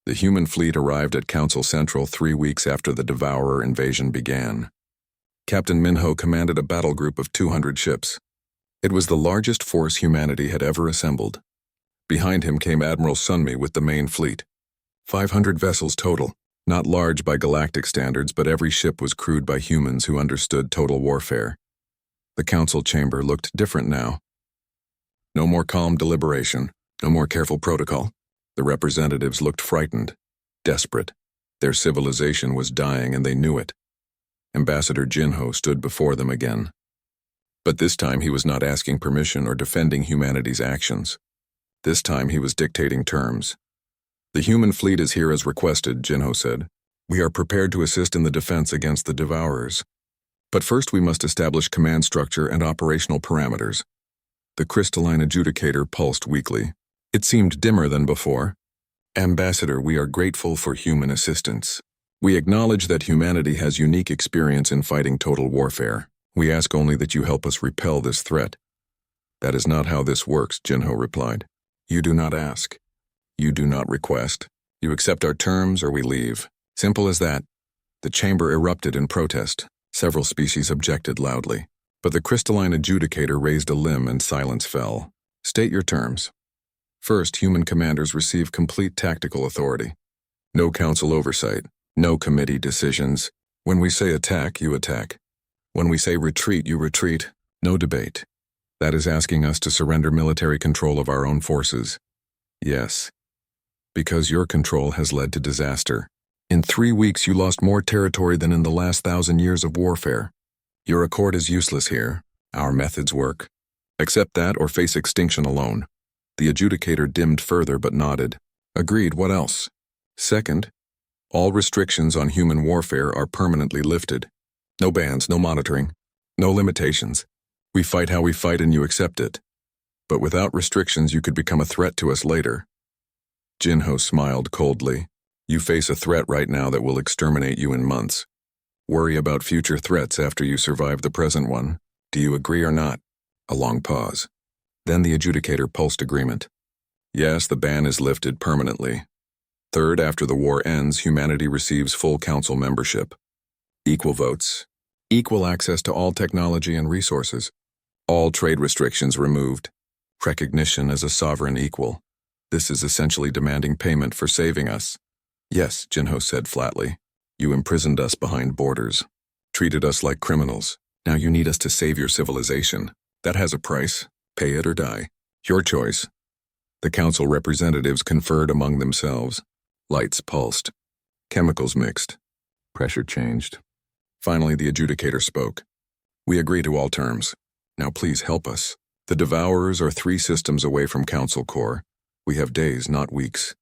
The human fleet arrived at Council Central 3 weeks after the Devourer invasion began. Captain Minho commanded a battle group of 200 ships. It was the largest force humanity had ever assembled. Behind him came Admiral Sunmi with the main fleet. 500 vessels total, not large by galactic standards, but every ship was crewed by humans who understood total warfare. The council chamber looked different now. No more calm deliberation, no more careful protocol. The representatives looked frightened, desperate. Their civilization was dying and they knew it. Ambassador Jinho stood before them again. But this time he was not asking permission or defending humanity's actions. This time he was dictating terms. "The human fleet is here as requested," Jinho said. "We are prepared to assist in the defense against the Devourers. But first we must establish command structure and operational parameters." The crystalline adjudicator pulsed weakly. It seemed dimmer than before. "Ambassador, we are grateful for human assistance. We acknowledge that humanity has unique experience in fighting total warfare. We ask only that you help us repel this threat." "That is not how this works," Jinho replied. "You do not ask. You do not request. You accept our terms or we leave. Simple as that." The chamber erupted in protest. Several species objected loudly. But the crystalline adjudicator raised a limb and silence fell. "State your terms. First, human commanders receive complete tactical authority. No council oversight. No committee decisions. When we say attack, you attack. When we say retreat, you retreat. No debate. That is asking us to surrender military control of our own forces. Yes. Because your control has led to disaster. In 3 weeks you lost more territory than in the last 1,000 years of warfare. Your accord is useless here. Our methods work. Accept that or face extinction alone." The adjudicator dimmed further but nodded. "Agreed, what else?" "Second, all restrictions on human warfare are permanently lifted. No bans, no monitoring, no limitations. We fight how we fight and you accept it. But without restrictions you could become a threat to us later." Jinho smiled coldly. "You face a threat right now that will exterminate you in months. Worry about future threats after you survive the present one. Do you agree or not?" A long pause. Then the adjudicator pulsed agreement. "Yes, the ban is lifted permanently. Third, after the war ends, humanity receives full council membership. Equal votes. Equal access to all technology and resources. All trade restrictions removed. Recognition as a sovereign equal. This is essentially demanding payment for saving us." "Yes," Jinho said flatly. "You imprisoned us behind borders. Treated us like criminals. Now you need us to save your civilization. That has a price. Pay it or die. Your choice." The council representatives conferred among themselves. Lights pulsed. Chemicals mixed. Pressure changed. Finally, the adjudicator spoke. "We agree to all terms. Now please help us. The Devourers are 3 systems away from Council Core. We have days, not weeks."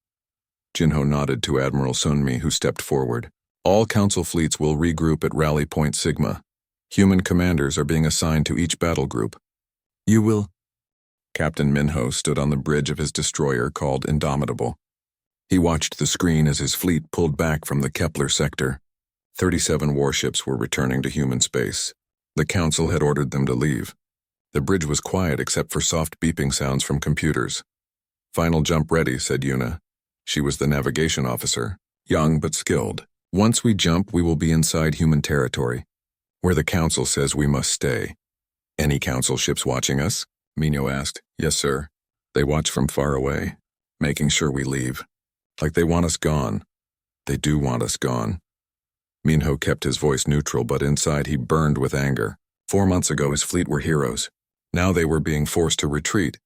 Jinho nodded to Admiral Sunmi, who stepped forward. "All Council fleets will regroup at Rally Point Sigma. Human commanders are being assigned to each battle group." "You will?" Captain Minho stood on the bridge of his destroyer called Indomitable. He watched the screen as his fleet pulled back from the Kepler sector. 37 warships were returning to human space. The council had ordered them to leave. The bridge was quiet except for soft beeping sounds from computers. "Final jump ready," said Yuna. She was the navigation officer, young but skilled. "Once we jump, we will be inside human territory, where the council says we must stay." "Any council ships watching us?" Minho asked. "Yes, sir. They watch from far away, making sure we leave. Like they want us gone. They do want us gone." Minho kept his voice neutral, but inside he burned with anger. 4 months ago his fleet were heroes. Now they were being forced to retreat.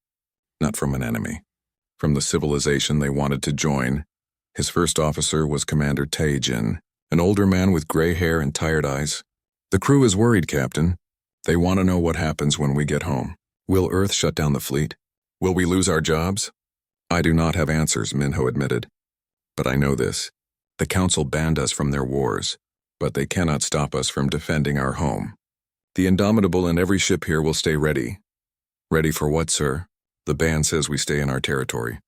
Not from an enemy. From the civilization they wanted to join. His first officer was Commander Taejin, an older man with gray hair and tired eyes. "The crew is worried, Captain. They want to know what happens when we get home. Will Earth shut down the fleet? Will we lose our jobs?" "I do not have answers," Minho admitted. "But I know this. The council banned us from their wars, but they cannot stop us from defending our home. The Indomitable and every ship here will stay ready." "Ready for what, sir?" "The ban says we stay in our territory.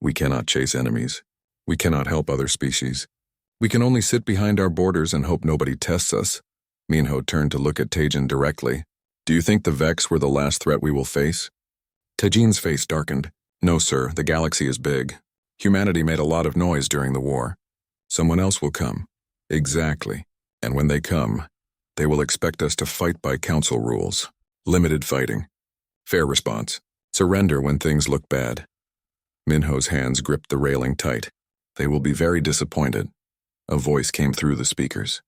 We cannot chase enemies. We cannot help other species. We can only sit behind our borders and hope nobody tests us." Minho turned to look at Taejin directly. "Do you think the Vex were the last threat we will face?" Taejin's face darkened. "No, sir, the galaxy is big. Humanity made a lot of noise during the war. Someone else will come. Exactly. And when they come, they will expect us to fight by council rules. Limited fighting. Fair response. Surrender when things look bad. Minho's hands gripped the railing tight. They will be very disappointed. A voice came through the speakers.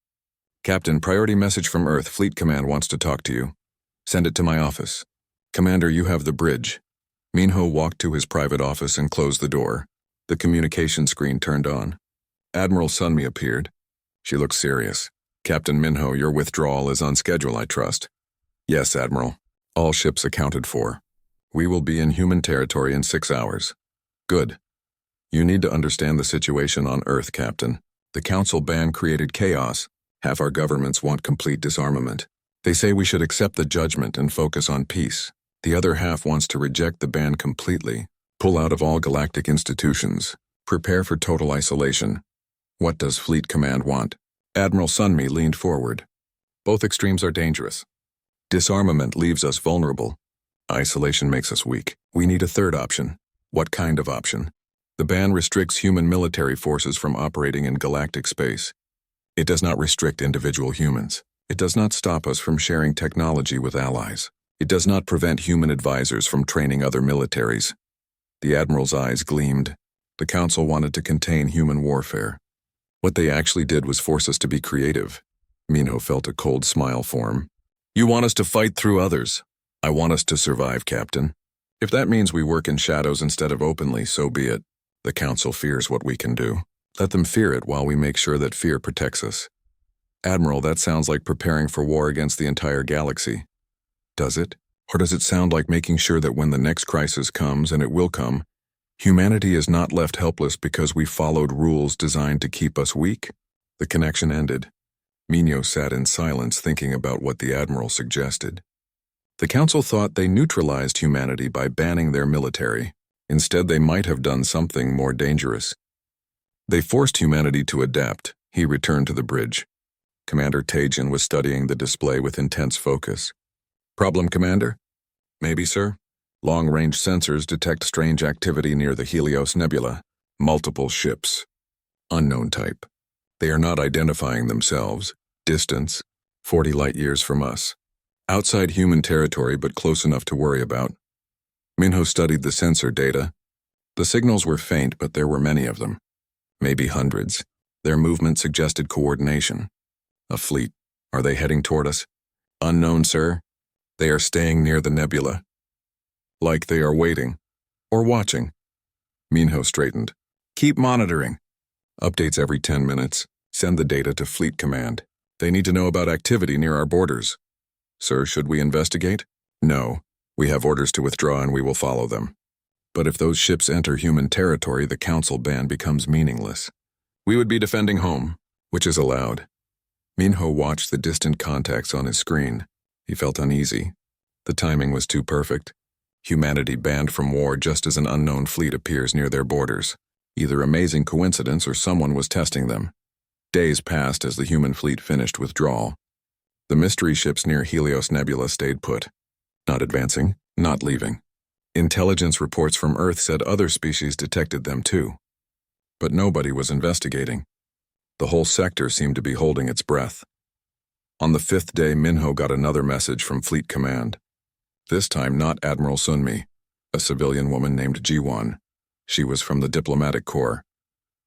Captain, priority message from Earth. Fleet Command wants to talk to you. Send it to my office. Commander, you have the bridge. Minho walked to his private office and closed the door. The communication screen turned on. Admiral Sunmi appeared. She looked serious. Captain Minho, your withdrawal is on schedule, I trust. Yes, Admiral. All ships accounted for. We will be in human territory in 6 hours. Good. You need to understand the situation on Earth, Captain. The Council ban created chaos. Half our governments want complete disarmament. They say we should accept the judgment and focus on peace. The other half wants to reject the ban completely, pull out of all galactic institutions, prepare for total isolation. What does Fleet Command want? Admiral Sunmi leaned forward. Both extremes are dangerous. Disarmament leaves us vulnerable. Isolation makes us weak. We need a third option. What kind of option? The ban restricts human military forces from operating in galactic space. It does not restrict individual humans. It does not stop us from sharing technology with allies. It does not prevent human advisors from training other militaries. The Admiral's eyes gleamed. The Council wanted to contain human warfare. What they actually did was force us to be creative. Minho felt a cold smile form. You want us to fight through others. I want us to survive, Captain. If that means we work in shadows instead of openly, so be it. The Council fears what we can do. Let them fear it while we make sure that fear protects us. Admiral, that sounds like preparing for war against the entire galaxy. Does it? Or does it sound like making sure that when the next crisis comes, and it will come, humanity is not left helpless because we followed rules designed to keep us weak? The connection ended. Minho sat in silence thinking about what the Admiral suggested. The Council thought they neutralized humanity by banning their military. Instead, they might have done something more dangerous. They forced humanity to adapt. He returned to the bridge. Commander Tajin was studying the display with intense focus. Problem, Commander? Maybe, sir. Long-range sensors detect strange activity near the Helios Nebula. Multiple ships. Unknown type. They are not identifying themselves. Distance, 40 light-years from us. Outside human territory, but close enough to worry about. Minho studied the sensor data. The signals were faint, but there were many of them. Maybe hundreds. Their movement suggested coordination. A fleet. Are they heading toward us? Unknown, sir. They are staying near the nebula. Like they are waiting. Or watching. Minho straightened. Keep monitoring. Updates every 10 minutes. Send the data to Fleet Command. They need to know about activity near our borders. Sir, should we investigate? No. We have orders to withdraw and we will follow them. But if those ships enter human territory, the Council ban becomes meaningless. We would be defending home, which is allowed. Minho watched the distant contacts on his screen. He felt uneasy. The timing was too perfect. Humanity banned from war just as an unknown fleet appears near their borders. Either amazing coincidence or someone was testing them. Days passed as the human fleet finished withdrawal. The mystery ships near Helios Nebula stayed put. Not advancing, not leaving. Intelligence reports from Earth said other species detected them too. But nobody was investigating. The whole sector seemed to be holding its breath. On the 5th day, Minho got another message from Fleet Command. This time not Admiral Sunmi, a civilian woman named Jiwon. She was from the Diplomatic Corps.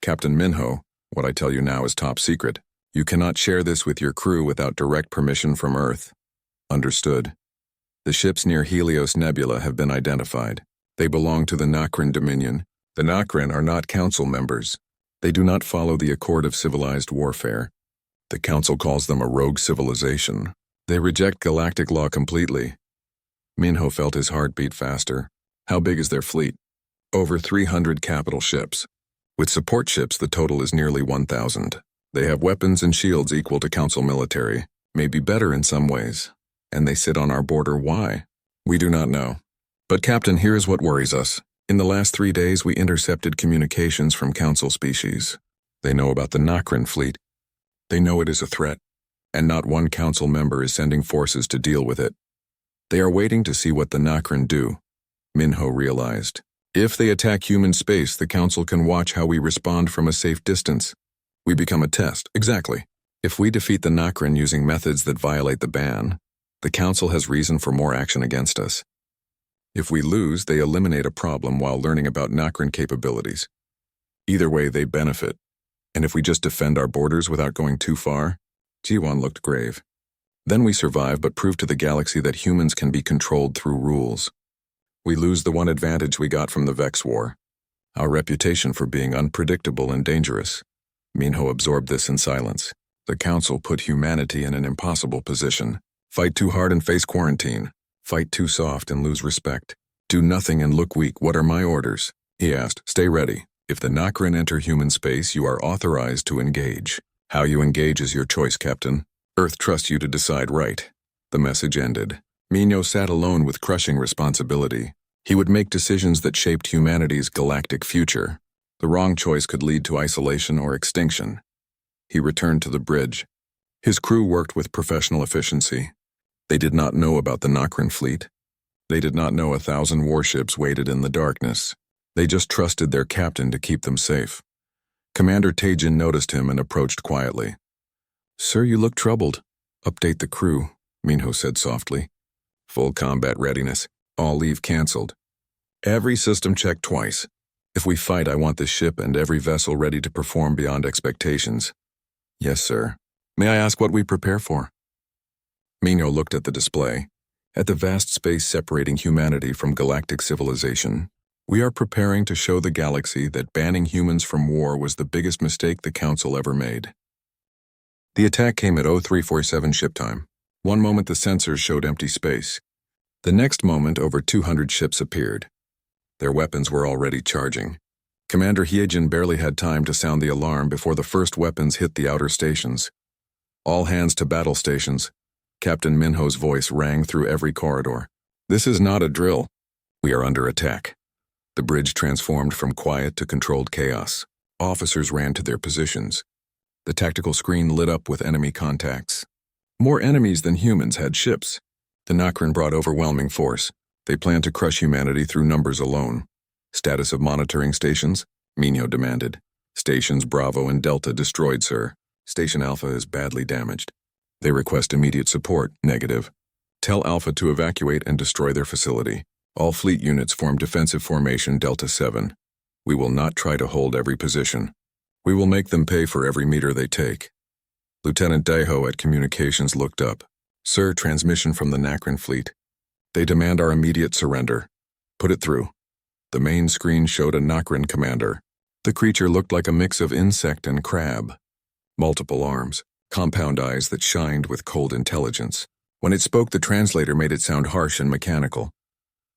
Captain Minho, what I tell you now is top secret. You cannot share this with your crew without direct permission from Earth. Understood. The ships near Helios Nebula have been identified. They belong to the Nacran Dominion. The Nacran are not Council members. They do not follow the Accord of Civilized Warfare. The Council calls them a rogue civilization. They reject galactic law completely. Minho felt his heart beat faster. How big is their fleet? Over 300 capital ships. With support ships, the total is nearly 1,000. They have weapons and shields equal to Council military, maybe better in some ways. And they sit on our border. Why? We do not know. But Captain, here is what worries us. In the last 3 days, we intercepted communications from Council species. They know about the Nacran fleet. They know it is a threat, and not one Council member is sending forces to deal with it. They are waiting to see what the Nacran do. Minho realized. If they attack human space, the Council can watch how we respond from a safe distance. We become a test. Exactly. If we defeat the Nokrin using methods that violate the ban, the Council has reason for more action against us. If we lose, they eliminate a problem while learning about Nokrin capabilities. Either way, they benefit. And if we just defend our borders without going too far, Jiwan looked grave. Then we survive but prove to the galaxy that humans can be controlled through rules. We lose the one advantage we got from the Vex War, our reputation for being unpredictable and dangerous. Minho absorbed this in silence. The Council put humanity in an impossible position. Fight too hard and face quarantine. Fight too soft and lose respect. Do nothing and look weak. What are my orders? He asked. Stay ready. If the Nokrin enter human space, you are authorized to engage. How you engage is your choice, Captain. Earth trusts you to decide right. The message ended. Minho sat alone with crushing responsibility. He would make decisions that shaped humanity's galactic future. The wrong choice could lead to isolation or extinction. He returned to the bridge. His crew worked with professional efficiency. They did not know about the Nokrin fleet. They did not know 1,000 warships waited in the darkness. They just trusted their captain to keep them safe. Commander Tajin noticed him and approached quietly. Sir, you look troubled. Update the crew, Minho said softly. Full combat readiness. All leave cancelled. Every system checked twice. If we fight, I want this ship and every vessel ready to perform beyond expectations. Yes, sir. May I ask what we prepare for? Minho looked at the display, at the vast space separating humanity from galactic civilization. We are preparing to show the galaxy that banning humans from war was the biggest mistake the Council ever made. The attack came at 0347 ship time. One moment the sensors showed empty space. The next moment over 200 ships appeared. Their weapons were already charging. Commander Hyejin barely had time to sound the alarm before the first weapons hit the outer stations. All hands to battle stations. Captain Minho's voice rang through every corridor. This is not a drill. We are under attack. The bridge transformed from quiet to controlled chaos. Officers ran to their positions. The tactical screen lit up with enemy contacts. More enemies than humans had ships. The Nokrin brought overwhelming force. They planned to crush humanity through numbers alone. Status of monitoring stations? Minho demanded. Stations Bravo and Delta destroyed, sir. Station Alpha is badly damaged. They request immediate support. Negative. Tell Alpha to evacuate and destroy their facility. All fleet units form defensive formation Delta 7. We will not try to hold every position. We will make them pay for every meter they take. Lieutenant Daiho at Communications looked up. Sir, transmission from the Nokrin fleet. They demand our immediate surrender. Put it through. The main screen showed a Nokrin commander. The creature looked like a mix of insect and crab. Multiple arms, compound eyes that shined with cold intelligence. When it spoke, the translator made it sound harsh and mechanical.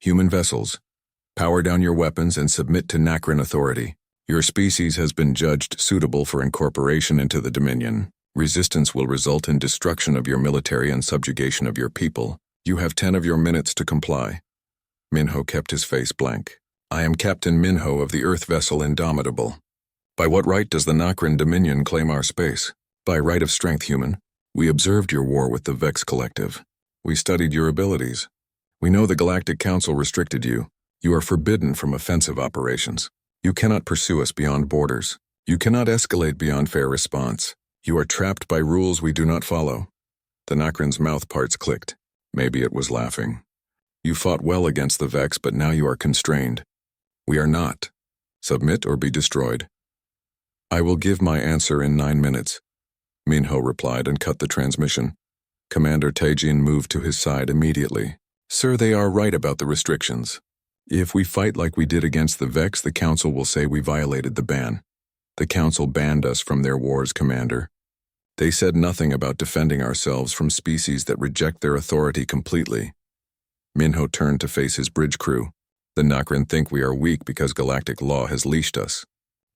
Human vessels, power down your weapons and submit to Nokrin authority. Your species has been judged suitable for incorporation into the Dominion. Resistance will result in destruction of your military and subjugation of your people. You have 10 of your minutes to comply. Minho kept his face blank. I am Captain Minho of the Earth vessel Indomitable. By what right does the Nokrin Dominion claim our space? By right of strength, human. We observed your war with the Vex Collective. We studied your abilities. We know the Galactic Council restricted you. You are forbidden from offensive operations. You cannot pursue us beyond borders. You cannot escalate beyond fair response. You are trapped by rules we do not follow. The Nokrin's mouth parts clicked. Maybe it was laughing. You fought well against the Vex, but now you are constrained. We are not. Submit or be destroyed. I will give my answer in 9 minutes. Minho replied and cut the transmission. Commander Tajin moved to his side immediately. Sir, they are right about the restrictions. If we fight like we did against the Vex, the Council will say we violated the ban. The Council banned us from their wars, Commander. They said nothing about defending ourselves from species that reject their authority completely. Minho turned to face his bridge crew. The Nokrin think we are weak because galactic law has leashed us.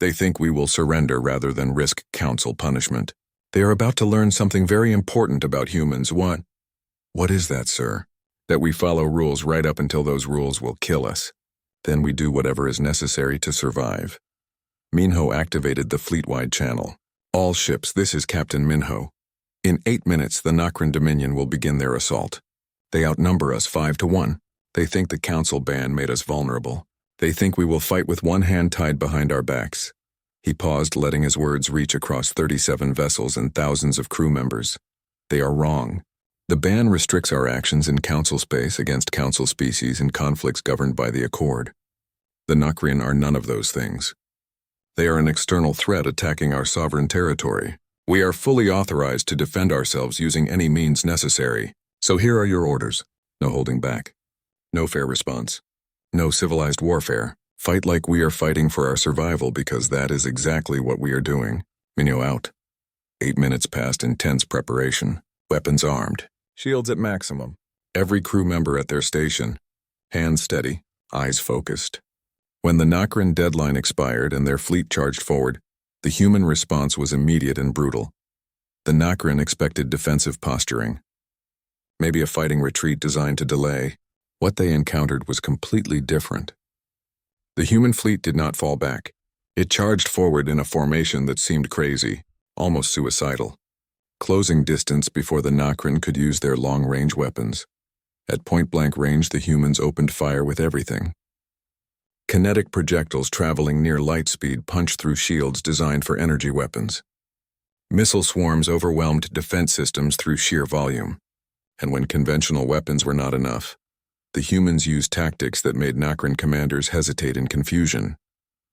They think we will surrender rather than risk Council punishment. They are about to learn something very important about humans. What? What is that, sir? That we follow rules right up until those rules will kill us. Then we do whatever is necessary to survive. Minho activated the fleet-wide channel. All ships, this is Captain Minho. In 8 minutes, the Nokrin Dominion will begin their assault. They outnumber us 5-1. They think the Council ban made us vulnerable. They think we will fight with one hand tied behind our backs. He paused, letting his words reach across 37 vessels and thousands of crew members. They are wrong. The ban restricts our actions in Council space against Council species in conflicts governed by the Accord. The Nokrian are none of those things. They are an external threat attacking our sovereign territory. We are fully authorized to defend ourselves using any means necessary. So here are your orders. No holding back. No fair response. No civilized warfare. Fight like we are fighting for our survival, because that is exactly what we are doing. Minho out. 8 minutes passed in tense preparation. Weapons armed. Shields at maximum. Every crew member at their station. Hands steady. Eyes focused. When the Nokrian deadline expired and their fleet charged forward, the human response was immediate and brutal. The Nokrian expected defensive posturing. Maybe a fighting retreat designed to delay. What they encountered was completely different. The human fleet did not fall back. It charged forward in a formation that seemed crazy, almost suicidal, closing distance before the Nokrian could use their long-range weapons. At point-blank range, the humans opened fire with everything. Kinetic projectiles traveling near light speed punched through shields designed for energy weapons. Missile swarms overwhelmed defense systems through sheer volume. And when conventional weapons were not enough, the humans used tactics that made Nokrian commanders hesitate in confusion.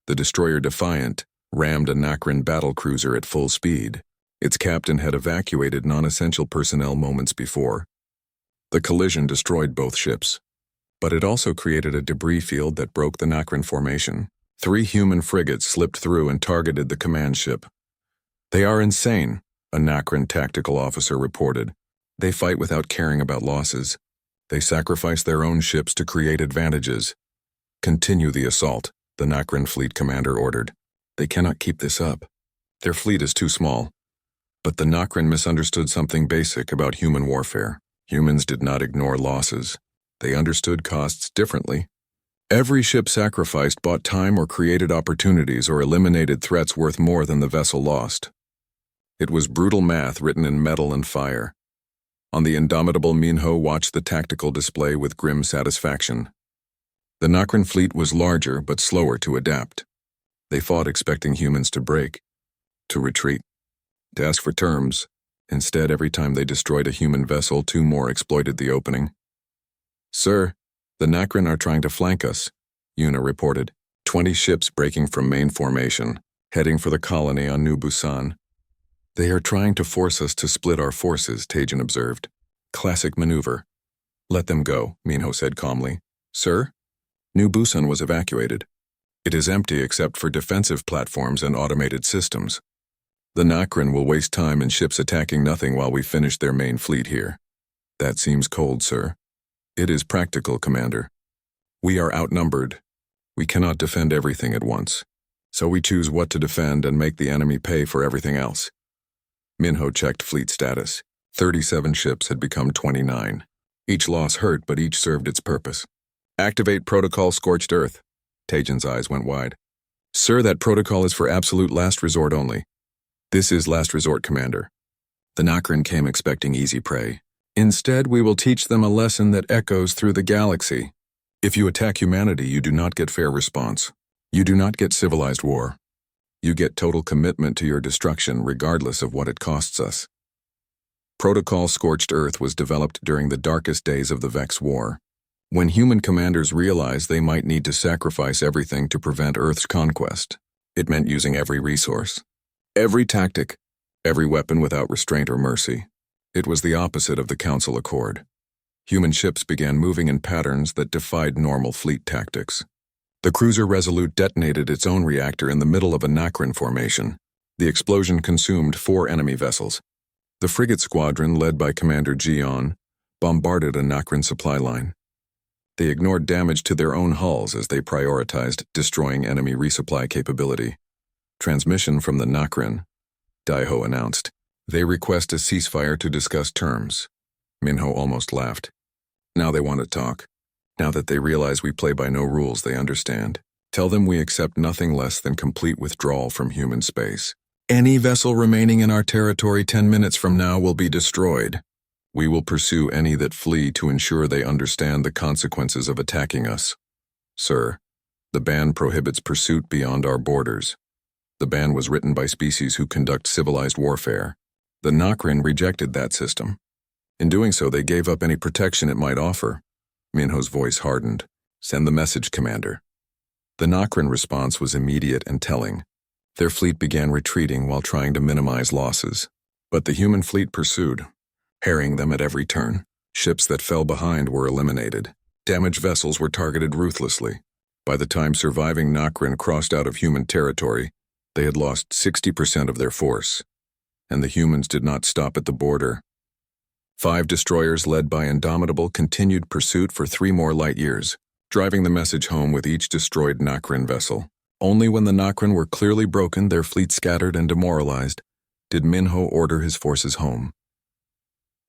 The destroyer Defiant rammed a Nokrian battlecruiser at full speed. Its captain had evacuated non-essential personnel moments before. The collision destroyed both ships, but it also created a debris field that broke the Nokrian formation. 3 human frigates slipped through and targeted the command ship. "They are insane," a Nokrian tactical officer reported. "They fight without caring about losses. They sacrifice their own ships to create advantages." "Continue the assault," the Nokrian fleet commander ordered. "They cannot keep this up. Their fleet is too small." But the Nokrian misunderstood something basic about human warfare. Humans did not ignore losses. They understood costs differently. Every ship sacrificed bought time or created opportunities or eliminated threats worth more than the vessel lost. It was brutal math written in metal and fire. On the indomitable Minho watched the tactical display with grim satisfaction. The Nokrian fleet was larger but slower to adapt. They fought expecting humans to break, to retreat, to ask for terms. Instead, every time they destroyed a human vessel, 2 more exploited the opening. "Sir, the Nokrian are trying to flank us," Yuna reported. 20 ships breaking from main formation, heading for the colony on New Busan. "They are trying to force us to split our forces," Tajin observed. "Classic maneuver." "Let them go," Minho said calmly. "Sir?" "New Busan was evacuated. It is empty except for defensive platforms and automated systems. The Nokrian will waste time in ships attacking nothing while we finish their main fleet here." "That seems cold, sir." "It is practical, Commander. We are outnumbered. We cannot defend everything at once. So we choose what to defend and make the enemy pay for everything else." Minho checked fleet status. 37 ships had become 29. Each loss hurt, but each served its purpose. "Activate Protocol Scorched Earth." Tajin's eyes went wide. "Sir, that protocol is for absolute last resort only." "This is last resort, Commander." The Nokrian came expecting easy prey. "Instead, we will teach them a lesson that echoes through the galaxy. If you attack humanity, you do not get fair response. You do not get civilized war. You get total commitment to your destruction regardless of what it costs us." Protocol Scorched Earth was developed during the darkest days of the Vex War, when human commanders realized they might need to sacrifice everything to prevent Earth's conquest. It meant using every resource, every tactic, every weapon without restraint or mercy. It was the opposite of the Council Accord. Human ships began moving in patterns that defied normal fleet tactics. The cruiser Resolute detonated its own reactor in the middle of a Nokrian formation. The explosion consumed 4 enemy vessels. The frigate squadron, led by Commander Jion, bombarded a Nokrian supply line. They ignored damage to their own hulls as they prioritized destroying enemy resupply capability. "Transmission from the Nokrian," Daiho announced. "They request a ceasefire to discuss terms." Minho almost laughed. "Now they want to talk. Now that they realize we play by no rules, they understand. Tell them we accept nothing less than complete withdrawal from human space. Any vessel remaining in our territory 10 minutes from now will be destroyed. We will pursue any that flee to ensure they understand the consequences of attacking us." "Sir." The ban prohibits pursuit beyond our borders. The ban was written by species who conduct civilized warfare. The Nokrin rejected that system. In doing so, they gave up any protection it might offer. Minho's voice hardened. Send the message, Commander. The Nokrin response was immediate and telling. Their fleet began retreating while trying to minimize losses. But the human fleet pursued, harrying them at every turn. Ships that fell behind were eliminated. Damaged vessels were targeted ruthlessly. By the time surviving Nokrin crossed out of human territory, they had lost 60% of their force. And the humans did not stop at the border. 5 destroyers led by Indomitable continued pursuit for 3 more light years, driving the message home with each destroyed Nokrin vessel. Only when the Nokrin were clearly broken, their fleet scattered and demoralized, did Minho order his forces home.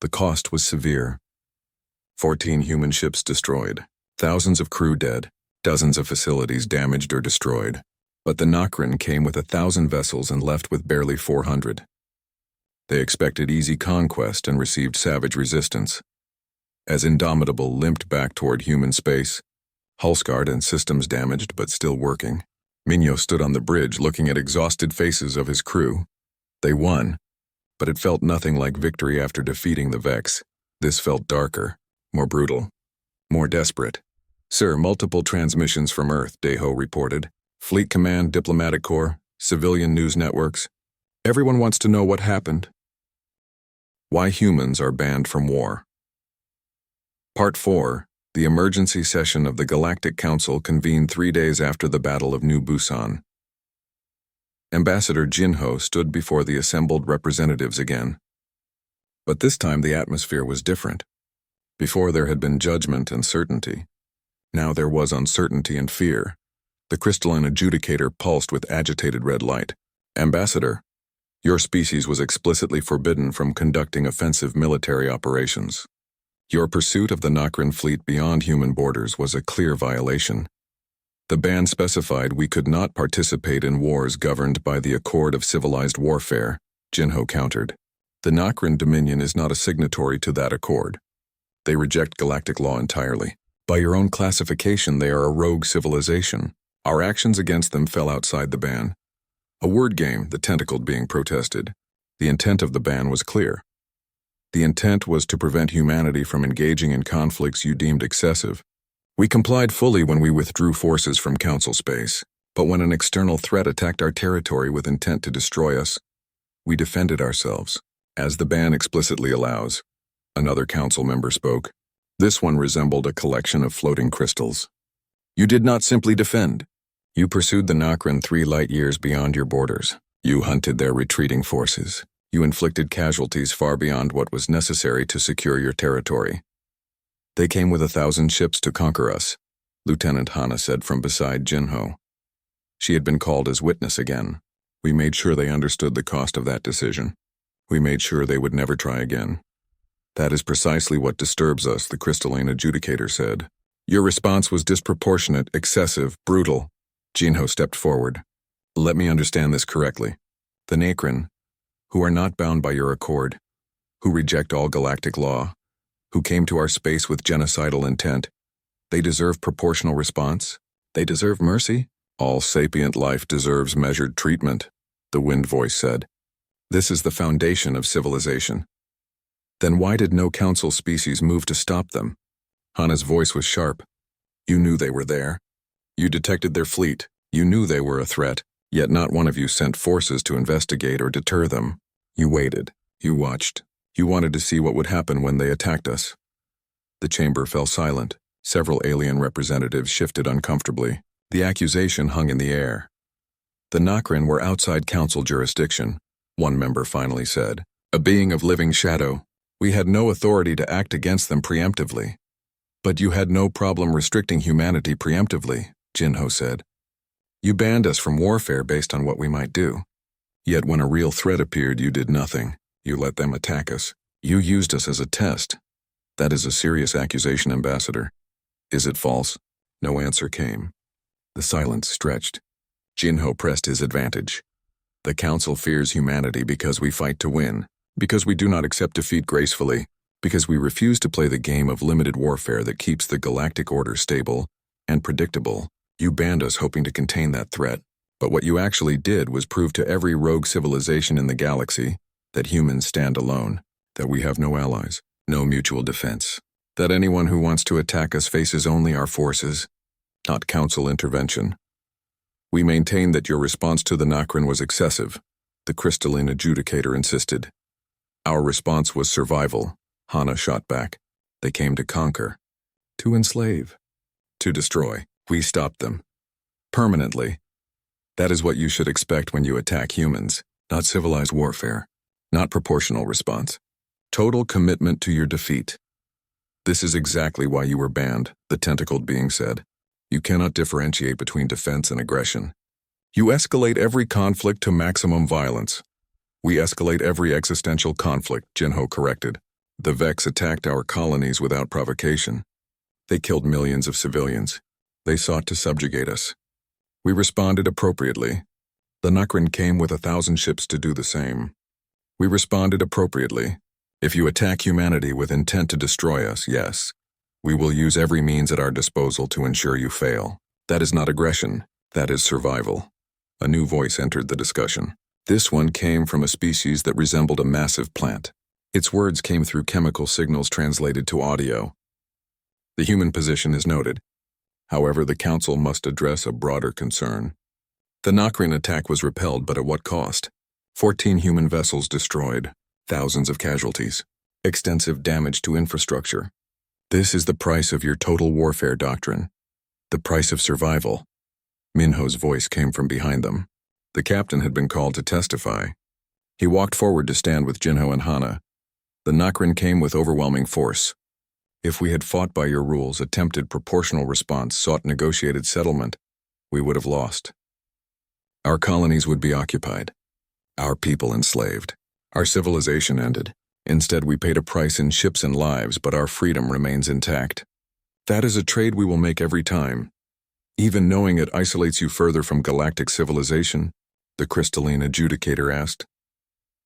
The cost was severe. 14 human ships destroyed, thousands of crew dead, dozens of facilities damaged or destroyed. But the Nokrin came with 1,000 vessels and left with barely 400. They expected easy conquest and received savage resistance. As Indomitable limped back toward human space, hull scarred and systems damaged but still working, Minho stood on the bridge looking at exhausted faces of his crew. They won, but it felt nothing like victory after defeating the Vex. This felt darker, more brutal, more desperate. Sir, multiple transmissions from Earth, Deho reported. Fleet Command, Diplomatic Corps, civilian news networks. Everyone wants to know what happened. Why humans are banned from war. Part 4. The emergency session of the Galactic Council convened 3 days after the Battle of New Busan. Ambassador Jinho stood before the assembled representatives again. But this time the atmosphere was different. Before there had been judgment and certainty. Now there was uncertainty and fear. The crystalline adjudicator pulsed with agitated red light. Ambassador, your species was explicitly forbidden from conducting offensive military operations. Your pursuit of the Nokrin fleet beyond human borders was a clear violation. The ban specified we could not participate in wars governed by the Accord of Civilized Warfare, Jinho countered. The Nokrin Dominion is not a signatory to that accord. They reject galactic law entirely. By your own classification, they are a rogue civilization. Our actions against them fell outside the ban. A word game, the tentacled being protested. The intent of the ban was clear. The intent was to prevent humanity from engaging in conflicts you deemed excessive. We complied fully when we withdrew forces from Council space, but when an external threat attacked our territory with intent to destroy us, we defended ourselves, as the ban explicitly allows. Another Council member spoke. This one resembled a collection of floating crystals. You did not simply defend. You pursued the Nokrin 3 light years beyond your borders. You hunted their retreating forces. You inflicted casualties far beyond what was necessary to secure your territory. They came with 1,000 ships to conquer us, Lieutenant Hana said from beside Jinho. She had been called as witness again. We made sure they understood the cost of that decision. We made sure they would never try again. That is precisely what disturbs us, the crystalline adjudicator said. Your response was disproportionate, excessive, brutal. Jinho stepped forward. Let me understand this correctly. The Nokrin, who are not bound by your accord, who reject all galactic law, who came to our space with genocidal intent, they deserve proportional response? They deserve mercy? All sapient life deserves measured treatment, the wind voice said. This is the foundation of civilization. Then why did no Council species move to stop them? Hana's voice was sharp. You knew they were there. You detected their fleet. You knew they were a threat, yet not one of you sent forces to investigate or deter them. You waited. You watched. You wanted to see what would happen when they attacked us. The chamber fell silent. Several alien representatives shifted uncomfortably. The accusation hung in the air. The Nokrin were outside Council jurisdiction, one member finally said. A being of living shadow. We had no authority to act against them preemptively. But you had no problem restricting humanity preemptively, Jinho said. You banned us from warfare based on what we might do. Yet when a real threat appeared, you did nothing. You let them attack us. You used us as a test. That is a serious accusation, Ambassador. Is it false? No answer came. The silence stretched. Jinho pressed his advantage. The Council fears humanity because we fight to win, because we do not accept defeat gracefully, because we refuse to play the game of limited warfare that keeps the galactic order stable and predictable. You banned us hoping to contain that threat, but what you actually did was prove to every rogue civilization in the galaxy that humans stand alone, that we have no allies, no mutual defense, that anyone who wants to attack us faces only our forces, not council intervention. We maintain that your response to the Nokrin was excessive, the crystalline adjudicator insisted. Our response was survival, Hana shot back. They came to conquer, to enslave, to destroy. We stopped them. Permanently. That is what you should expect when you attack humans, not civilized warfare, not proportional response. Total commitment to your defeat. This is exactly why you were banned, the tentacled being said. You cannot differentiate between defense and aggression. You escalate every conflict to maximum violence. We escalate every existential conflict, Jinho corrected. The Vex attacked our colonies without provocation. They killed millions of civilians. They sought to subjugate us. We responded appropriately. The Nokrin came with 1,000 ships to do the same. We responded appropriately. If you attack humanity with intent to destroy us, yes, we will use every means at our disposal to ensure you fail. That is not aggression. That is survival. A new voice entered the discussion. This one came from a species that resembled a massive plant. Its words came through chemical signals translated to audio. The human position is noted. However, the Council must address a broader concern. The Nokrin attack was repelled, but at what cost? 14 human vessels destroyed, thousands of casualties, extensive damage to infrastructure. This is the price of your total warfare doctrine. The price of survival. Minho's voice came from behind them. The captain had been called to testify. He walked forward to stand with Jinho and Hana. The Nokrin came with overwhelming force. If we had fought by your rules, attempted proportional response, sought negotiated settlement, we would have lost. Our colonies would be occupied. Our people enslaved. Our civilization ended. Instead, we paid a price in ships and lives, but our freedom remains intact. That is a trade we will make every time. Even knowing it isolates you further from galactic civilization, the crystalline adjudicator asked.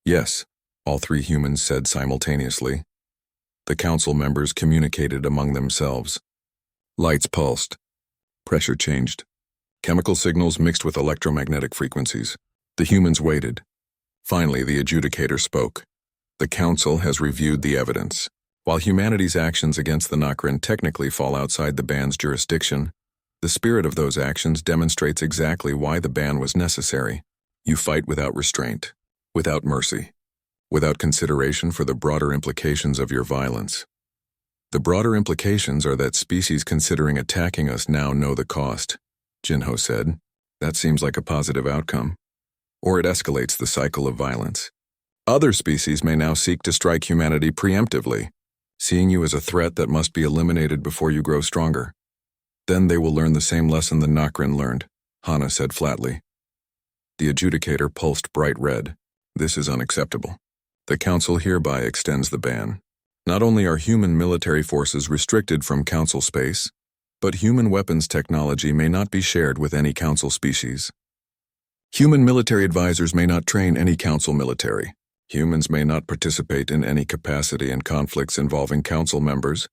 Yes, all three humans said simultaneously. The council members communicated among themselves. Lights pulsed. Pressure changed. Chemical signals mixed with electromagnetic frequencies. The humans waited. Finally, the adjudicator spoke. The council has reviewed the evidence. While humanity's actions against the Nokrin technically fall outside the ban's jurisdiction, the spirit of those actions demonstrates exactly why the ban was necessary. You fight without restraint, without mercy, without consideration for the broader implications of your violence. The broader implications are that species considering attacking us now know the cost, Jinho said. That seems like a positive outcome. Or it escalates the cycle of violence. Other species may now seek to strike humanity preemptively, seeing you as a threat that must be eliminated before you grow stronger. Then they will learn the same lesson the Nokrin learned, Hana said flatly. The adjudicator pulsed bright red. This is unacceptable. The Council hereby extends the ban. Not only are human military forces restricted from Council space, but human weapons technology may not be shared with any Council species. Human military advisors may not train any Council military. Humans may not participate in any capacity in conflicts involving Council members.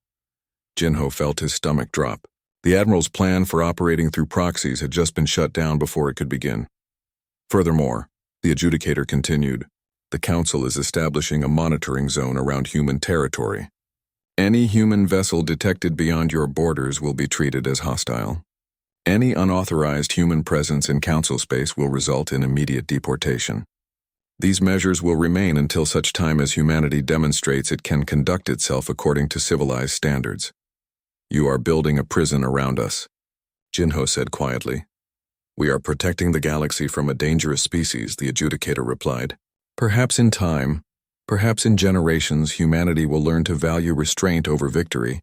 Jinho felt his stomach drop. The Admiral's plan for operating through proxies had just been shut down before it could begin. Furthermore, the adjudicator continued, the Council is establishing a monitoring zone around human territory. Any human vessel detected beyond your borders will be treated as hostile. Any unauthorized human presence in Council space will result in immediate deportation. These measures will remain until such time as humanity demonstrates it can conduct itself according to civilized standards. You are building a prison around us, Jinho said quietly. We are protecting the galaxy from a dangerous species, the adjudicator replied. Perhaps in time, perhaps in generations, humanity will learn to value restraint over victory,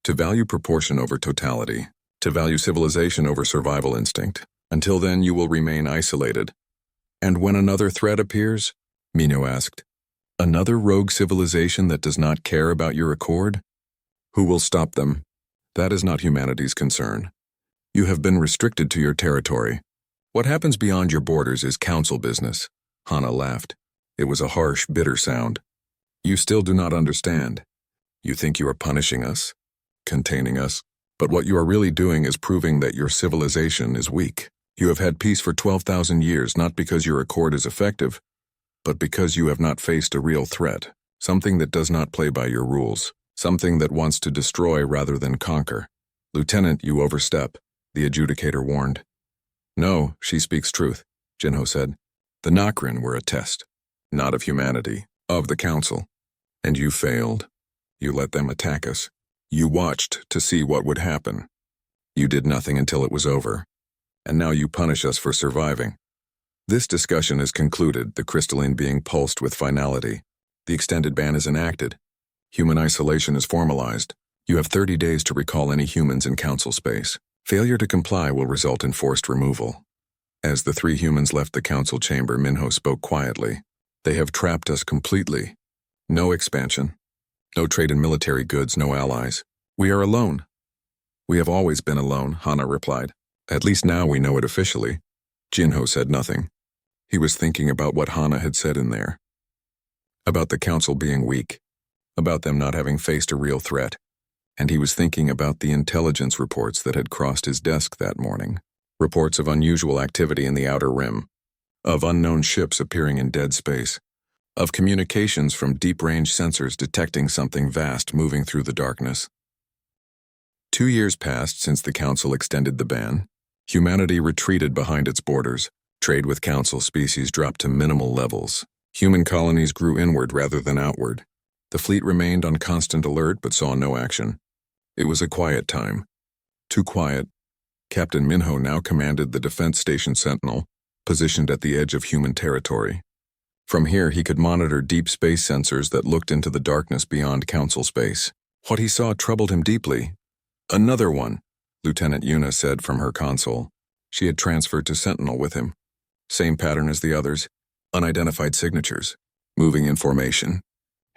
to value proportion over totality, to value civilization over survival instinct. Until then, you will remain isolated. And when another threat appears, Minho asked, another rogue civilization that does not care about your accord? Who will stop them? That is not humanity's concern. You have been restricted to your territory. What happens beyond your borders is Council business. Hana laughed. It was a harsh, bitter sound. You still do not understand. You think you are punishing us, containing us, But what you are really doing is proving that your civilization is weak. You have had peace for 12,000 years not because your accord is effective, but because you have not faced a real threat, something that does not play by your rules, something that wants to destroy rather than conquer. Lieutenant, you overstep, the adjudicator warned. No, she speaks truth, Jinho said. The Nokrin were a test, not of humanity, of the Council. And you failed. You let them attack us. You watched to see what would happen. You did nothing until it was over. And now you punish us for surviving. This discussion is concluded, the crystalline being pulsed with finality. The extended ban is enacted. Human isolation is formalized. You have 30 days to recall any humans in Council space. Failure to comply will result in forced removal. As the 3 humans left the Council chamber, Minho spoke quietly. They have trapped us completely. No expansion. No trade in military goods, no allies. We are alone. We have always been alone, Hana replied. At least now we know it officially. Jinho said nothing. He was thinking about what Hana had said in there. About the Council being weak. About them not having faced a real threat. And he was thinking about the intelligence reports that had crossed his desk that morning. Reports of unusual activity in the Outer Rim. Of unknown ships appearing in dead space. Of communications from deep-range sensors detecting something vast moving through the darkness. 2 years passed since the Council extended the ban. Humanity retreated behind its borders. Trade with Council species dropped to minimal levels. Human colonies grew inward rather than outward. The fleet remained on constant alert but saw no action. It was a quiet time. Too quiet. Captain Minho now commanded the Defense Station Sentinel, positioned at the edge of human territory. From here he could monitor deep space sensors that looked into the darkness beyond Council space. What he saw troubled him deeply. Another one, Lieutenant Yuna said from her console. She had transferred to Sentinel with him. Same pattern as the others. Unidentified signatures. Moving in formation.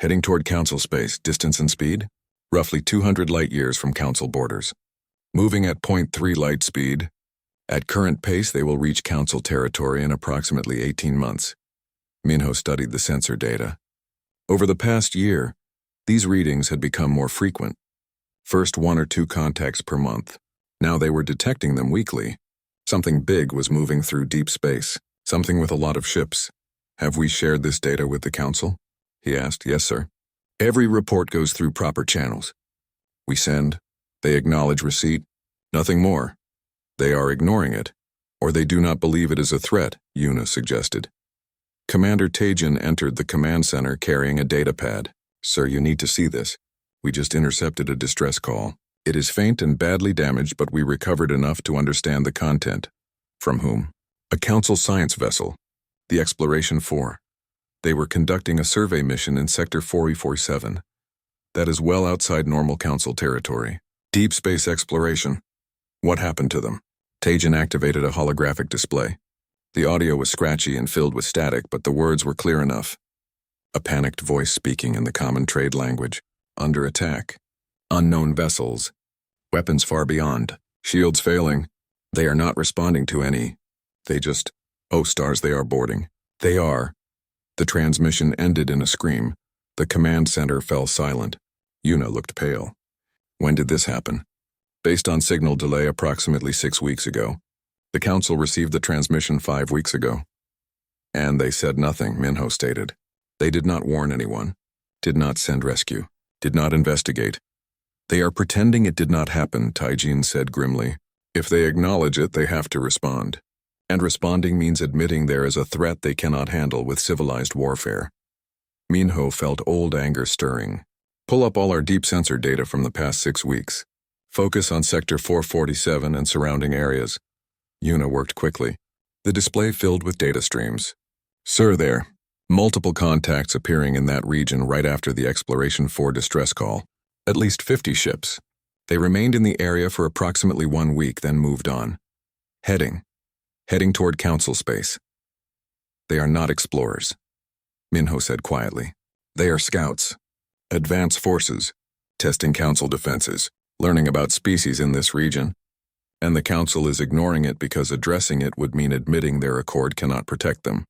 Heading toward Council space, distance and speed? Roughly 200 light-years from Council borders. Moving at 0.3 light speed. At current pace, they will reach Council territory in approximately 18 months. Minho studied the sensor data. Over the past year, these readings had become more frequent. First 1 or 2 contacts per month. Now they were detecting them weekly. Something big was moving through deep space. Something with a lot of ships. Have we shared this data with the Council? He asked. Yes, sir. Every report goes through proper channels. We send. They acknowledge receipt. Nothing more. They are ignoring it. Or they do not believe it is a threat, Yuna suggested. Commander Tajin entered the command center carrying a data pad. Sir, you need to see this. We just intercepted a distress call. It is faint and badly damaged, but we recovered enough to understand the content. From whom? A Council science vessel. The Exploration 4. They were conducting a survey mission in Sector 4E47. That is well outside normal Council territory. Deep space exploration. What happened to them? Tajin activated a holographic display. The audio was scratchy and filled with static, but the words were clear enough. A panicked voice speaking in the common trade language. Under attack. Unknown vessels. Weapons far beyond. Shields failing. They are not responding to any. They just... Oh, stars, they are boarding. They are. The transmission ended in a scream. The command center fell silent. Yuna looked pale. When did this happen? Based on signal delay, approximately 6 weeks ago. The Council received the transmission 5 weeks ago. And they said nothing, Minho stated. They did not warn anyone. Did not send rescue. Did not investigate. They are pretending it did not happen, Taijin said grimly. If they acknowledge it, they have to respond. And responding means admitting there is a threat they cannot handle with civilized warfare. Minho felt old anger stirring. Pull up all our deep sensor data from the past 6 weeks. Focus on Sector 447 and surrounding areas. Yuna worked quickly. The display filled with data streams. Sir, there. Multiple contacts appearing in that region right after the Exploration 4 distress call. At least 50 ships. They remained in the area for approximately 1 week, then moved on. Heading toward Council space. They are not explorers, Minho said quietly. They are scouts. Advance forces. Testing Council defenses. Learning about species in this region. And the Council is ignoring it because addressing it would mean admitting their accord cannot protect them.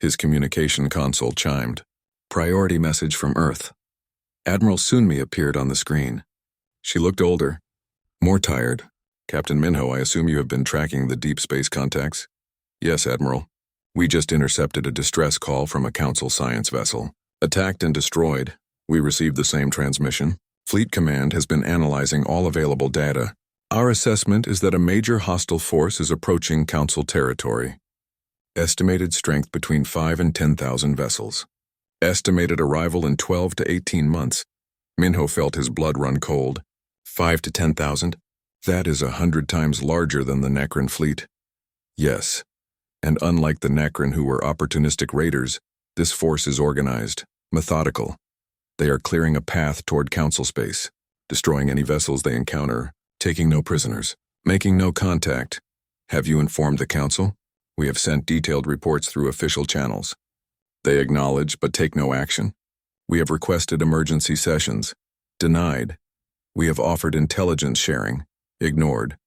His communication console chimed. Priority message from Earth. Admiral Sunmi appeared on the screen. She looked older, More tired. Captain Minho, I assume you have been tracking the deep space contacts? Yes, Admiral. We just intercepted a distress call from a Council science vessel. Attacked and destroyed. We received the same transmission. Fleet Command has been analyzing all available data. Our assessment is that a major hostile force is approaching Council territory. Estimated strength between 5 and 10,000 vessels. Estimated arrival in 12 to 18 months. Minho felt his blood run cold. 5 to 10,000? That is 100 times larger than the Necron fleet. Yes, and unlike the Necron who were opportunistic raiders, this force is organized, methodical. They are clearing a path toward Council space, destroying any vessels they encounter, taking no prisoners, making no contact. Have you informed the Council? We have sent detailed reports through official channels. They acknowledge but take no action. We have requested emergency sessions. Denied. We have offered intelligence sharing. Ignored.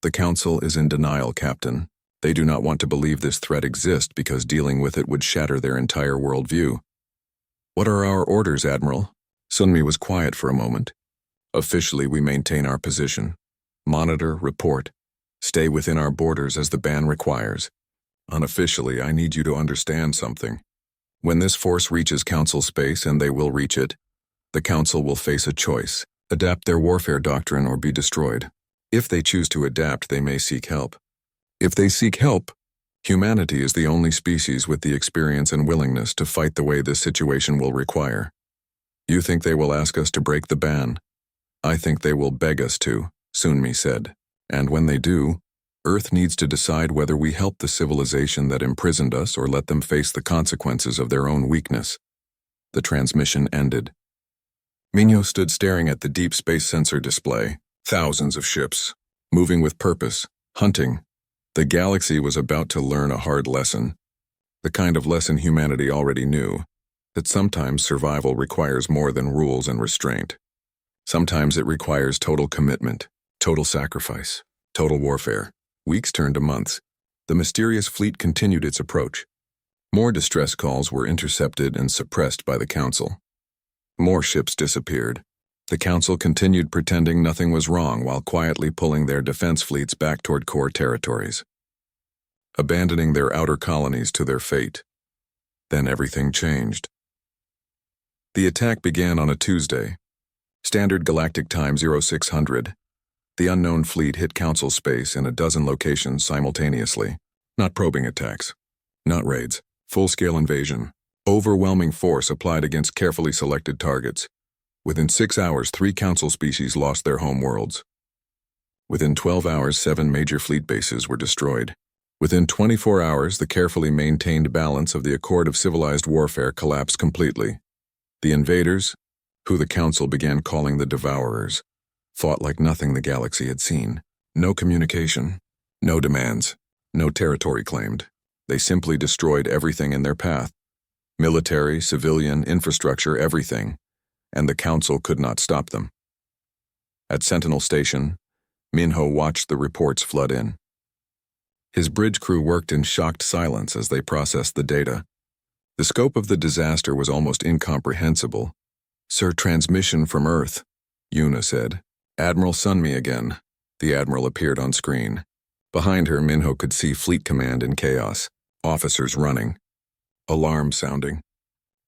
The Council is in denial, Captain. They do not want to believe this threat exists because dealing with it would shatter their entire worldview. What are our orders, Admiral? Sunmi was quiet for a moment. Officially, we maintain our position. Monitor, report. Stay within our borders as the ban requires. Unofficially, I need you to understand something. When this force reaches Council space, and they will reach it, the Council will face a choice: adapt their warfare doctrine or be destroyed. If they choose to adapt, they may seek help. If they seek help, humanity is the only species with the experience and willingness to fight the way this situation will require. You think they will ask us to break the ban? I think they will beg us to, Sunmi said. And when they do, Earth needs to decide whether we help the civilization that imprisoned us or let them face the consequences of their own weakness. The transmission ended. Minho stood staring at the deep space sensor display. Thousands of ships, moving with purpose, hunting. The galaxy was about to learn a hard lesson. The kind of lesson humanity already knew, that sometimes survival requires more than rules and restraint. Sometimes it requires total commitment, total sacrifice, total warfare. Weeks turned to months. The mysterious fleet continued its approach. More distress calls were intercepted and suppressed by the Council. More ships disappeared. The Council continued pretending nothing was wrong while quietly pulling their defense fleets back toward core territories, abandoning their outer colonies to their fate. Then everything changed. The attack began on a Tuesday. Standard Galactic Time 0600. The unknown fleet hit Council space in a dozen locations simultaneously. Not probing attacks. Not raids. Full-scale invasion. Overwhelming force applied against carefully selected targets. Within 6 hours, 3 Council species lost their home worlds. Within 12 hours, 7 major fleet bases were destroyed. Within 24 hours, the carefully maintained balance of the Accord of Civilized Warfare collapsed completely. The invaders, who the Council began calling the Devourers, fought like nothing the galaxy had seen. No communication, no demands, no territory claimed. They simply destroyed everything in their path. Military, civilian, infrastructure, everything. And the Council could not stop them. At Sentinel Station, Minho watched the reports flood in. His bridge crew worked in shocked silence as they processed the data. The scope of the disaster was almost incomprehensible. "Sir, transmission from Earth," Yuna said. "Admiral Sunmi again." The Admiral appeared on screen. Behind her, Minho could see Fleet Command in chaos. Officers running. Alarm sounding.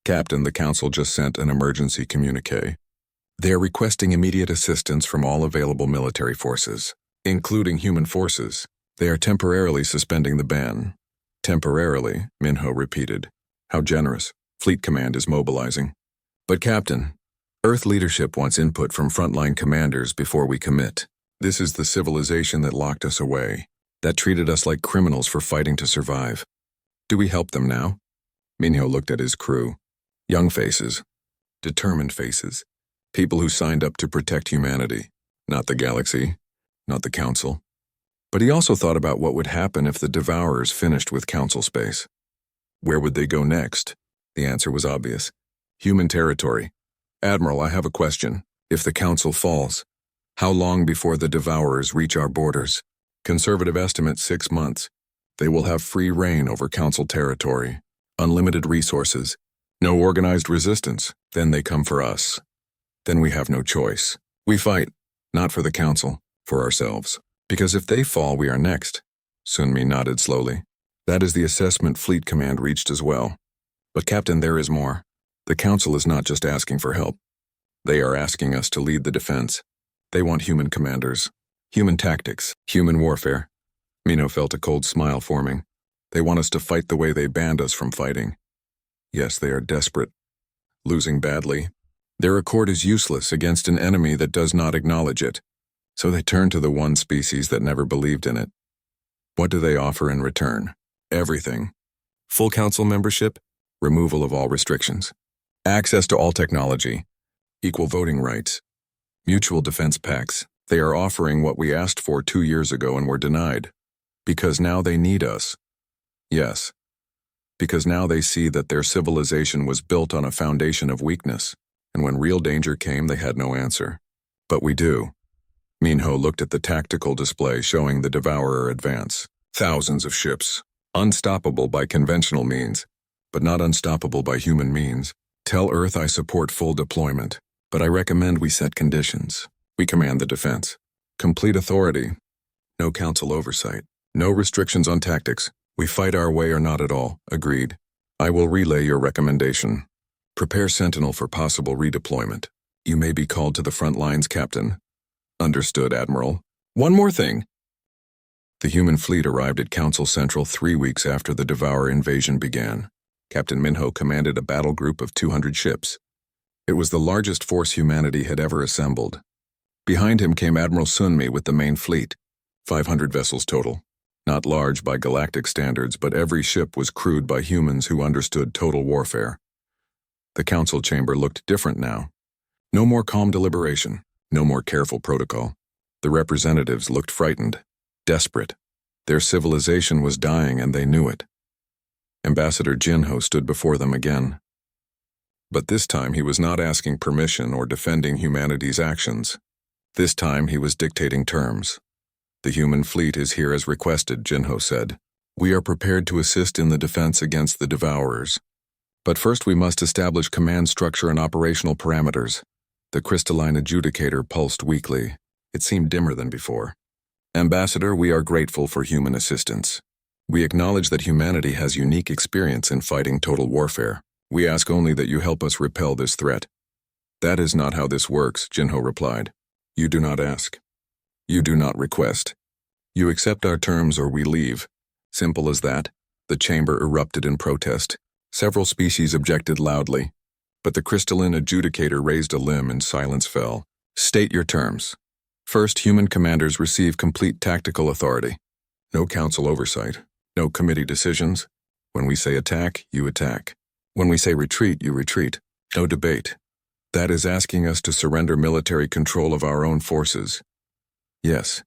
"Captain, the Council just sent an emergency communique. They're requesting immediate assistance from all available military forces, including human forces. They are temporarily suspending the ban." "Temporarily," Minho repeated. "How generous. Fleet Command is mobilizing." "But Captain, Earth leadership wants input from frontline commanders before we commit. This is the civilization that locked us away, that treated us like criminals for fighting to survive. Do we help them now?" Minho looked at his crew. Young faces. Determined faces. People who signed up to protect humanity. Not the galaxy. Not the Council. But he also thought about what would happen if the Devourers finished with Council space. Where would they go next? The answer was obvious. Human territory. "Admiral, I have a question. If the Council falls, how long before the Devourers reach our borders?" "Conservative estimate, 6 months. They will have free reign over Council territory. Unlimited resources. No organized resistance. Then they come for us. Then we have no choice. We fight, not for the Council, For ourselves. Because if they fall, we are next. Sunmi nodded slowly. That is the assessment Fleet Command reached as well. But Captain, there is more. The Council is not just asking for help. They are asking us to lead the defense. They want human commanders, human tactics, human warfare. Minho felt a cold smile forming. They want us to fight the way they banned us from fighting. Yes, they are desperate. Losing badly. Their accord is useless against an enemy that does not acknowledge it. So they turn to the one species that never believed in it. What do they offer in return? Everything. Full Council membership, removal of all restrictions, access to all technology, equal voting rights, mutual defense pacts. They are offering what we asked for 2 years ago and were denied. Because now they need us. Yes. Because now they see that their civilization was built on a foundation of weakness, and when real danger came, they had no answer. But we do. Minho looked at the tactical display showing the Devourer advance. Thousands of ships. Unstoppable by conventional means, but not unstoppable by human means. Tell Earth I support full deployment, but I recommend we set conditions. We command the defense. Complete authority. No council oversight. No restrictions on tactics. We fight our way or not at all. Agreed. I will relay your recommendation. Prepare Sentinel for possible redeployment. You may be called to the front lines, Captain. Understood, Admiral. One more thing. The human fleet arrived at Council Central 3 weeks after the Devourer invasion began. Captain Minho commanded a battle group of 200 ships. It was the largest force humanity had ever assembled. Behind him came Admiral Sunmi with the main fleet, 500 vessels total. Not large by galactic standards, but every ship was crewed by humans who understood total warfare. The council chamber looked different now. No more calm deliberation, no more careful protocol. The representatives looked frightened, desperate. Their civilization was dying and they knew it. Ambassador Jinho stood before them again. But this time he was not asking permission or defending humanity's actions. This time he was dictating terms. The human fleet is here as requested, Jinho said. We are prepared to assist in the defense against the Devourers. But first we must establish command structure and operational parameters. The crystalline adjudicator pulsed weakly. It seemed dimmer than before. Ambassador, we are grateful for human assistance. We acknowledge that humanity has unique experience in fighting total warfare. We ask only that you help us repel this threat. That is not how this works, Jinho replied. You do not ask. You do not request. You accept our terms or we leave. Simple as that. The chamber erupted in protest. Several species objected loudly. But the crystalline adjudicator raised a limb and silence fell. State your terms. First, human commanders receive complete tactical authority. No council oversight. No committee decisions. When we say attack, you attack. When we say retreat, you retreat. No debate. That is asking us to surrender military control of our own forces. Yes,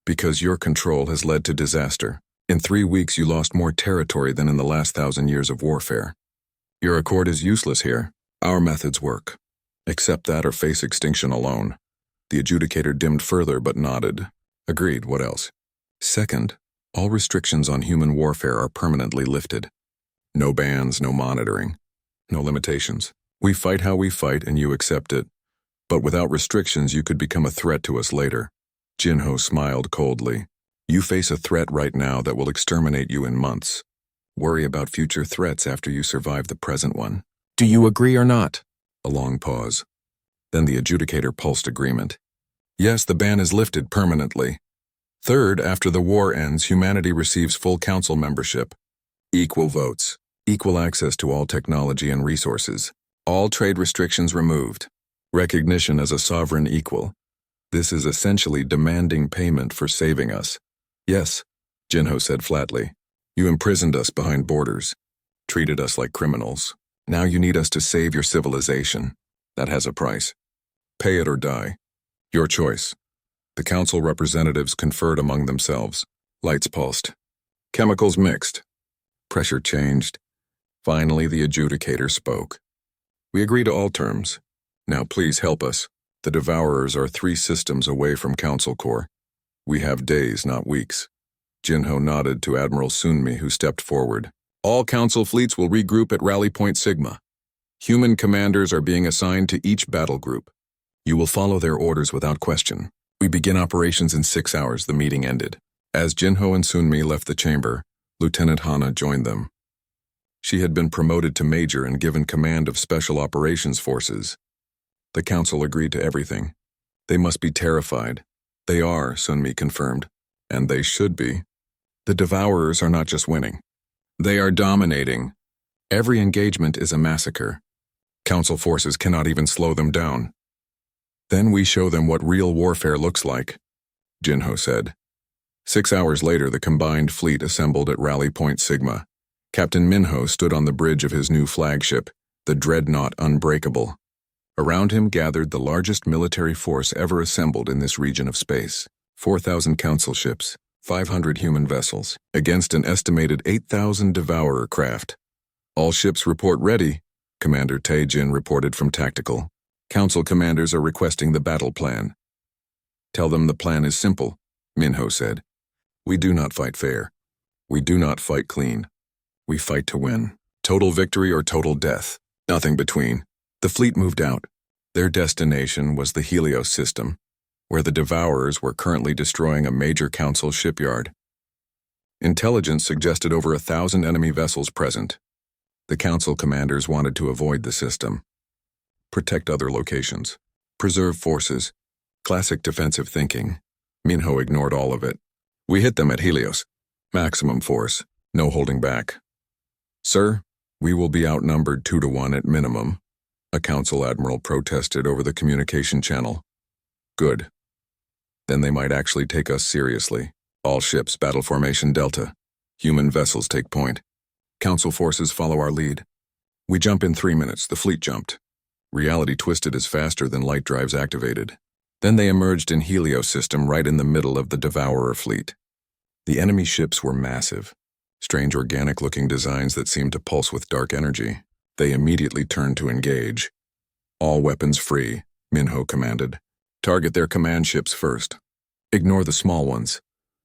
because your control has led to disaster. In 3 weeks you lost more territory than in the last 1,000 years of warfare. Your accord is useless here. Our methods work. Accept that or face extinction alone. The adjudicator dimmed further but nodded. Agreed, what else? Second, all restrictions on human warfare are permanently lifted. No bans, no monitoring, no limitations. We fight how we fight and you accept it. But without restrictions you could become a threat to us later. Jinho smiled coldly. You face a threat right now that will exterminate you in months. Worry about future threats after you survive the present one. Do you agree or not? A long pause. Then the adjudicator pulsed agreement. Yes, the ban is lifted permanently. Third, after the war ends, humanity receives full council membership. Equal votes. Equal access to all technology and resources. All trade restrictions removed. Recognition as a sovereign equal. This is essentially demanding payment for saving us. Yes, Jinho said flatly. You imprisoned us behind borders. Treated us like criminals. Now you need us to save your civilization. That has a price. Pay it or die. Your choice. The council representatives conferred among themselves. Lights pulsed. Chemicals mixed. Pressure changed. Finally, the adjudicator spoke. We agree to all terms. Now please help us. The Devourers are 3 systems away from Council Core. We have days, not weeks. Jinho nodded to Admiral Sunmi, who stepped forward. All Council fleets will regroup at Rally Point Sigma. Human commanders are being assigned to each battle group. You will follow their orders without question. We begin operations in 6 hours, the meeting ended. As Jinho and Sunmi left the chamber, Lieutenant Hana joined them. She had been promoted to major and given command of Special Operations Forces. The council agreed to everything. They must be terrified. They are, Sunmi confirmed. And they should be. The Devourers are not just winning. They are dominating. Every engagement is a massacre. Council forces cannot even slow them down. Then we show them what real warfare looks like, Jinho said. 6 hours later, the combined fleet assembled at Rally Point Sigma. Captain Minho stood on the bridge of his new flagship, the dreadnought Unbreakable. Around him gathered the largest military force ever assembled in this region of space. 4,000 council ships, 500 human vessels, against an estimated 8,000 Devourer craft. All ships report ready, Commander Tae-jin reported from Tactical. Council commanders are requesting the battle plan. Tell them the plan is simple, Minho said. We do not fight fair. We do not fight clean. We fight to win. Total victory or total death. Nothing between. The fleet moved out. Their destination was the Helios system, where the Devourers were currently destroying a major council shipyard. Intelligence suggested over 1,000 enemy vessels present. The council commanders wanted to avoid the system. Protect other locations. Preserve forces. Classic defensive thinking. Minho ignored all of it. We hit them at Helios. Maximum force. No holding back. Sir, we will be outnumbered 2-1 at minimum. A council admiral protested over the communication channel. Good. Then they might actually take us seriously. All ships, battle formation Delta. Human vessels take point. Council forces follow our lead. We jump in 3 minutes, the fleet jumped. Reality twisted is faster than light drives activated. Then they emerged in Helios system right in the middle of the Devourer fleet. The enemy ships were massive. Strange organic-looking designs that seemed to pulse with dark energy. They immediately turned to engage. All weapons free, Minho commanded. Target their command ships first. Ignore the small ones.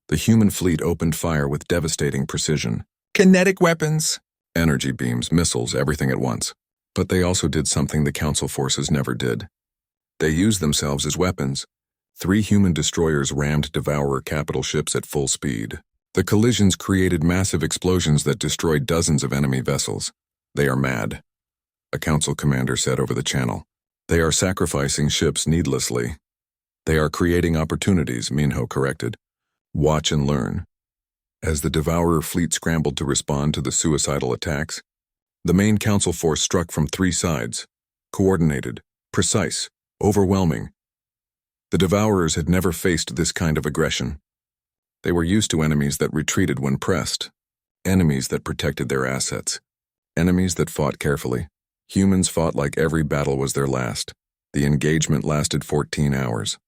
The human fleet opened fire with devastating precision. Kinetic weapons! Energy beams, missiles, everything at once. But they also did something the council forces never did. They used themselves as weapons. 3 human destroyers rammed Devourer capital ships at full speed. The collisions created massive explosions that destroyed dozens of enemy vessels. They are mad, a council commander said over the channel. They are sacrificing ships needlessly. They are creating opportunities, Minho corrected. Watch and learn. As the Devourer fleet scrambled to respond to the suicidal attacks, the main council force struck from 3 sides. Coordinated, precise, overwhelming. The Devourers had never faced this kind of aggression. They were used to enemies that retreated when pressed, enemies that protected their assets, enemies that fought carefully. Humans fought like every battle was their last. The engagement lasted 14 hours.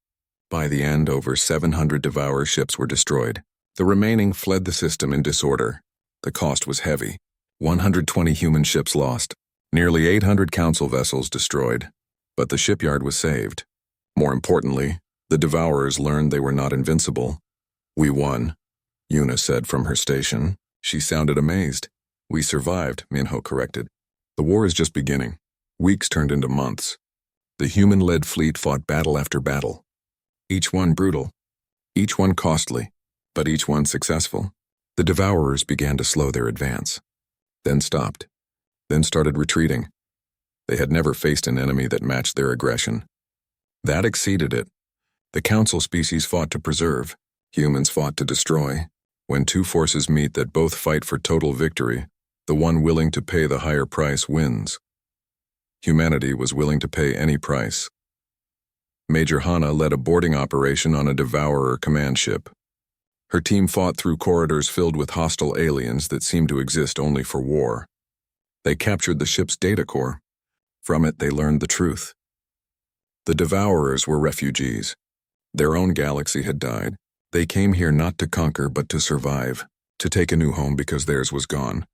By the end, over 700 Devourer ships were destroyed. The remaining fled the system in disorder. The cost was heavy. 120 human ships lost. Nearly 800 council vessels destroyed. But the shipyard was saved. More importantly, the Devourers learned they were not invincible. We won, Yuna said from her station. She sounded amazed. We survived, Minho corrected. The war is just beginning. Weeks turned into months. The human-led fleet fought battle after battle. Each one brutal. Each one costly. But each one successful. The Devourers began to slow their advance. Then stopped. Then started retreating. They had never faced an enemy that matched their aggression. That exceeded it. The council species fought to preserve. Humans fought to destroy. When 2 forces meet that both fight for total victory, the one willing to pay the higher price wins. Humanity was willing to pay any price. Major Hana led a boarding operation on a Devourer command ship. Her team fought through corridors filled with hostile aliens that seemed to exist only for war. They captured the ship's data core. From it, they learned the truth. The Devourers were refugees. Their own galaxy had died. They came here not to conquer but to survive, to take a new home because theirs was gone.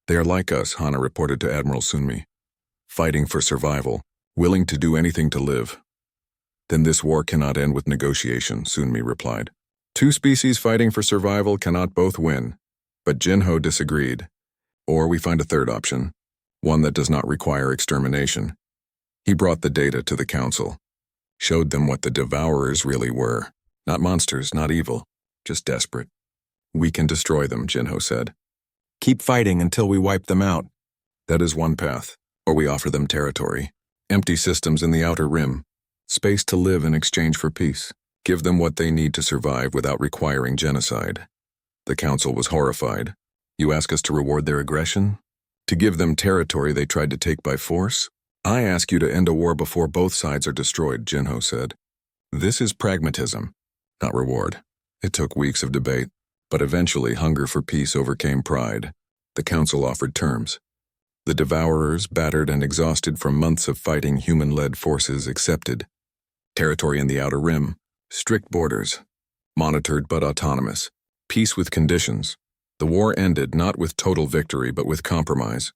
They are like us, Hana reported to Admiral Sunmi. Fighting for survival, willing to do anything to live. Then this war cannot end with negotiation, Sunmi replied. 2 species fighting for survival cannot both win. But Jinho disagreed. Or we find a third option, one that does not require extermination. He brought the data to the council. Showed them what the Devourers really were. Not monsters, not evil, just desperate. We can destroy them, Jinho said. Keep fighting until we wipe them out. That is one path, or we offer them territory. Empty systems in the outer rim. Space to live in exchange for peace. Give them what they need to survive without requiring genocide. The council was horrified. You ask us to reward their aggression? To give them territory they tried to take by force? I ask you to end a war before both sides are destroyed, Jinho said. This is pragmatism, not reward. It took weeks of debate, but eventually hunger for peace overcame pride. The council offered terms. The Devourers, battered and exhausted from months of fighting human-led forces, accepted. Territory in the outer rim, strict borders, monitored but autonomous, peace with conditions. The war ended not with total victory but with compromise.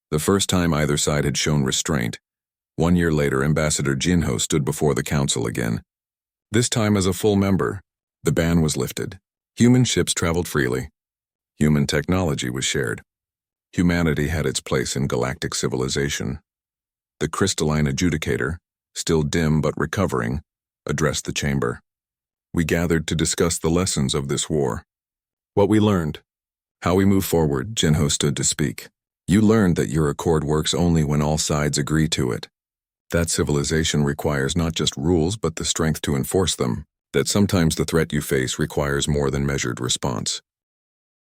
The first time either side had shown restraint. 1 year later, Ambassador Jinho stood before the council again. This time as a full member. The ban was lifted. Human ships traveled freely. Human technology was shared. Humanity had its place in galactic civilization. The crystalline adjudicator, still dim but recovering, addressed the chamber. We gathered to discuss the lessons of this war. What we learned. How we move forward, Jinho stood to speak. You learned that your accord works only when all sides agree to it. That civilization requires not just rules but the strength to enforce them. That sometimes the threat you face requires more than measured response.